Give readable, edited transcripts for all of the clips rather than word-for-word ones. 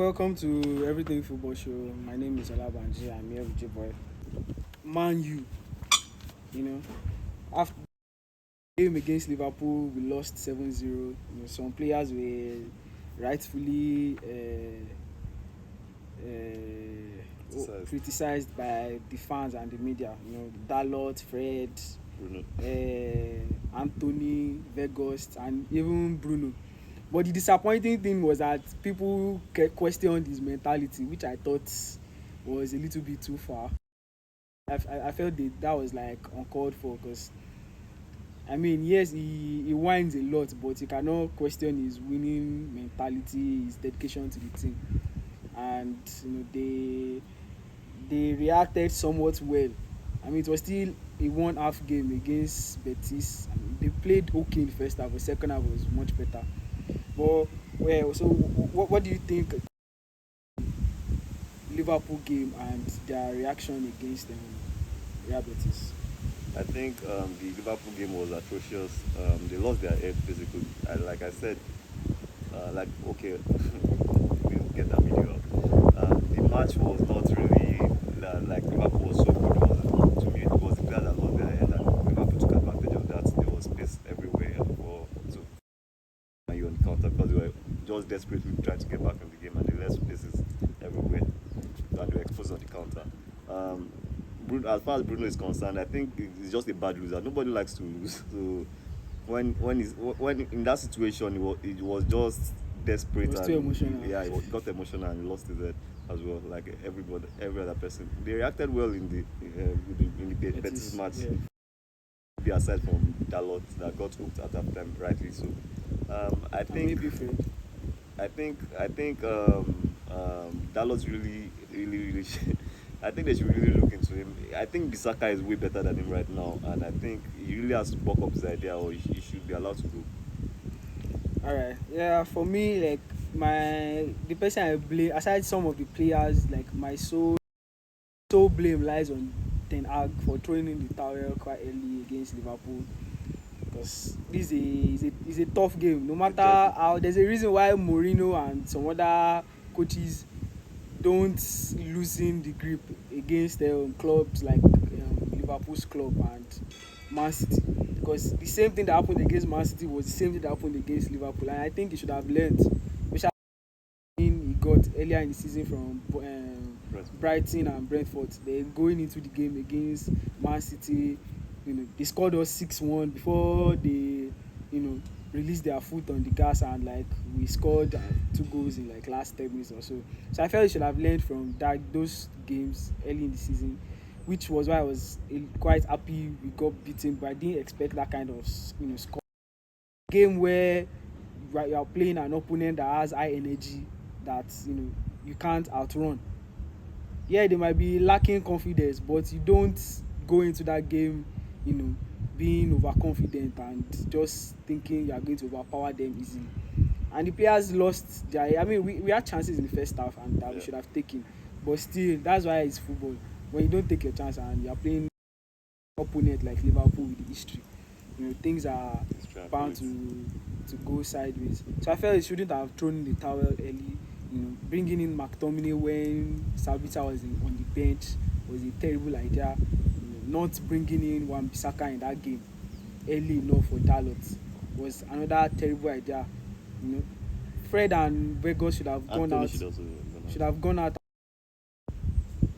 welcome to Everything Football Show. My name is Olabanji. I'm here with your boy. Man U, after the game against Liverpool, we lost 7-0. Some players were rightfully criticized by the fans and the media. Dalot, Fred, Bruno. Anthony, Vegas, and even Bruno. But the disappointing thing was that people questioned his mentality, which I thought was a little bit too far. I felt that was like uncalled for because, yes, he whines a lot, but you cannot question his winning mentality, his dedication to the team. And they reacted somewhat well. It was still a one-half game against Betis. They played okay in the first half, the second half was much better. But so what do you think Liverpool game and their reaction against Real Betis? I think the Liverpool game was atrocious. They lost their head basically. Like I said, okay, we'll get that video up. The match was not really like Liverpool was so good. To me, it was the player that lost their head, and Liverpool took advantage of that. There was space everywhere to you on the counter because they were just desperately trying to get back in the game, and they left spaces everywhere, and they were exposed on the counter. As far as Bruno is concerned, I think he's just a bad loser. Nobody likes to lose. So when in that situation, it was just desperate. It was too emotional. Yeah, he got emotional and he lost his head as well, like every other person. They reacted well in the Betis match. Yeah. Be aside from Dalot that got hooked at half time, rightly so. I think Dalot's really. I think they should really look into him. I think Bissaka is way better than him right now, and I think he really has to buck up his idea, or he should be allowed to go. All right. Yeah, for me, like the person I blame, aside some of the players, like my sole blame lies on Ten Hag for throwing in the towel quite early against Liverpool. Because this is a tough game. No matter how, there's a reason why Mourinho and some other coaches don't loosen the grip against clubs like Liverpool's club and Man City, because the same thing that happened against Man City was the same thing that happened against Liverpool, and I think he should have learned, especially he got earlier in the season from Brighton and Brentford. Then going into the game against Man City, they scored us 6-1 before they released their foot on the gas, and we scored 2 goals in last 10 minutes or so. So I felt he should have learned from those games early in the season, which was why I was quite happy we got beaten, but I didn't expect that kind of score. Game where you are playing an opponent that has high energy that you can't outrun. Yeah, they might be lacking confidence, but you don't go into that game being overconfident and just thinking you are going to overpower them easily. And the players lost their. We had chances in the first half and that we should have taken, but still, that's why it's football. When you don't take your chance and you are playing opponent like Liverpool with the history, things are bound to go sideways. So I felt he shouldn't have thrown the towel early. Bringing in McTominay when Sabitzer was on the bench was a terrible idea. Not bringing in Wan-Bissaka in that game early enough for Dalot was another terrible idea. Fred and Vegas should have gone out. Should have gone out.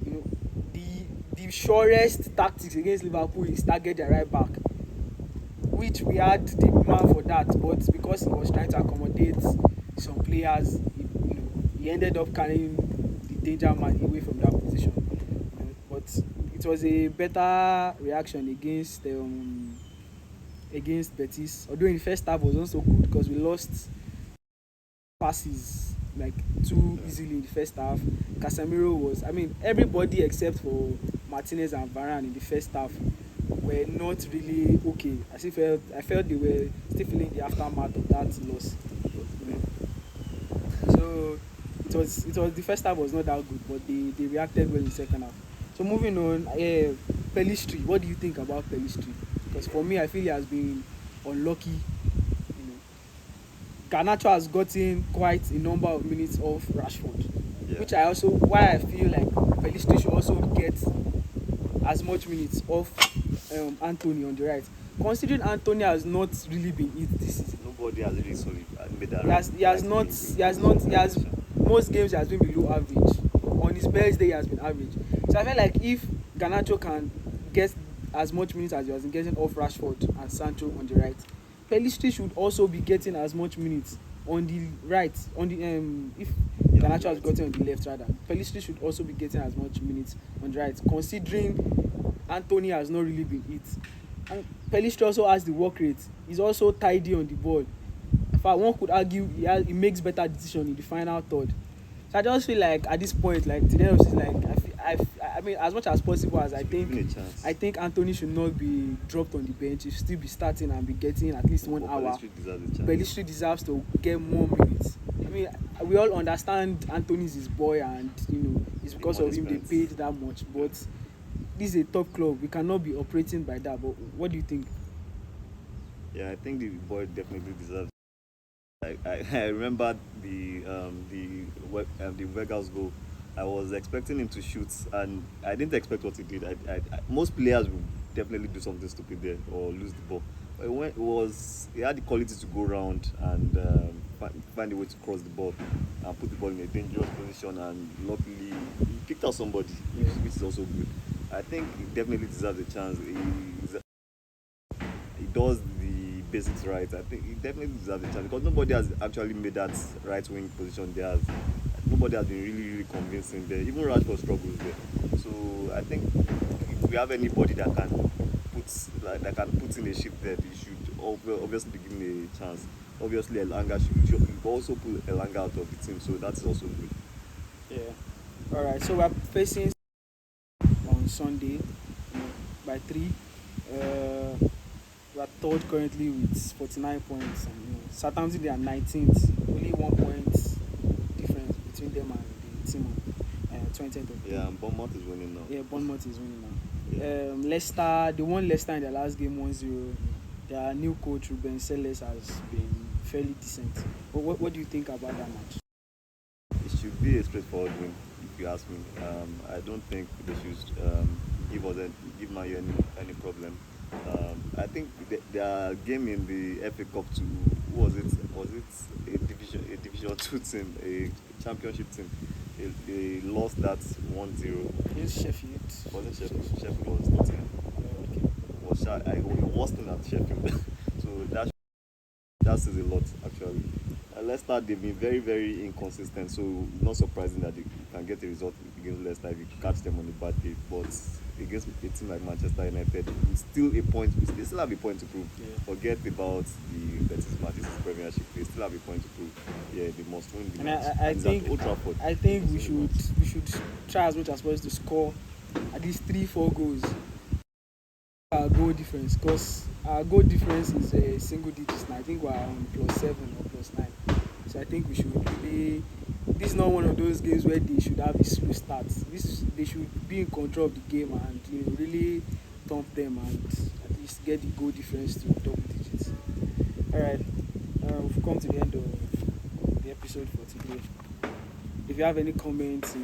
The surest tactics against Liverpool is target their right back, which we had the man for that, but because he was trying to accommodate some players, he ended up carrying the danger man away from that position. But it was a better reaction against Betis, although in the first half was also good because we lost passes too easily in the first half. Casemiro was, everybody except for Martinez and Varane in the first half were not really okay. I felt they were still feeling the aftermath of that loss. So it was the first half was not that good, but they reacted well in the second half. So moving on, Pelistri, what do you think about Pelistri? Because for me, I feel he has been unlucky Garnacho has gotten quite a number of minutes off Rashford, Yeah. which why I feel like Pelistri should also get as much minutes off Anthony on the right. Considering Anthony has not really been it this season. Nobody has really solid made that He has most games he has been below average. On his best day he has been average. So I feel like if Garnacho can get as much minutes as he has been getting off Rashford and Sancho on the right, Pelistri should also be getting as much minutes on the right. On the if Garnacho has gotten on the left rather, Pelistri should also be getting as much minutes on the right, considering Anthony has not really been it. And Pelistri also has the work rate. He's also tidy on the ball. In fact, one could argue he makes better decisions in the final third. So I just feel like at this point, like to the end of the season, like I mean, as much as possible as I think Anthony should not be dropped on the bench. He should still be starting and be getting at least 1 hour. Pelistri deserves to get more minutes. I mean, we all understand Anthony's his boy, and it's because of him they paid that much. But this is a top club. We cannot be operating by that. But what do you think? Yeah, I think the boy definitely deserves. I remember the Vegas goal. I was expecting him to shoot, and I didn't expect what he did. Most players would definitely do something stupid there or lose the ball. But he had the quality to go around and find a way to cross the ball and put the ball in a dangerous position. And luckily, he picked out somebody, which is also good. I think he definitely deserves a chance. He does the basics right. I think he definitely deserves a chance because nobody has actually made that right wing position there. Nobody has been really convincing there. Even Rashford struggles there. So I think if we have anybody that can put in a shift there, they should obviously be given a chance. Obviously, Elanga should also pull Elanga out of the team, so that's also good. Yeah. All right. So we're facing on Sunday by 3. We are third currently with 49 points. And, Southampton they are 19th. Only 1 point difference between them and the team on 20th. Yeah, and Bournemouth is winning now. Yeah, Bournemouth is winning now. Yeah. Leicester, they won Leicester in their last game 1-0. Their new coach Ruben Selles has been fairly decent. But what do you think about that match? It should be a straightforward win, if you ask me. I don't think they should give Man U any problem. I think their game in the FA Cup to who was it? Was it a Division 2 team, a Championship team? They lost that 1-0. Against Sheffield. Wasn't Sheffield? Sheffield was Nottingham. Okay. It was worse at Sheffield. So that says a lot actually. Leicester, they've been very, very inconsistent, so not surprising that they can get a result against Leicester if you catch them on a bad day. But against a team like Manchester United, it's still a point. They still have a point to prove. Yeah. Forget about the Betis match. This is Premiership. They still have a point to prove. Yeah, they must win the And match. I think Old Trafford. I think we should try as much as possible to score at least 3-4 goals. Our goal difference, because our goal difference is a single digit now. I think we're on +7 or +9. So I think we should really. This is not one of those games where they should have a slow start. They should be in control of the game and really thump them and at least get the goal difference to double digits. All right, we've come to the end of the episode for today. If you have any comments,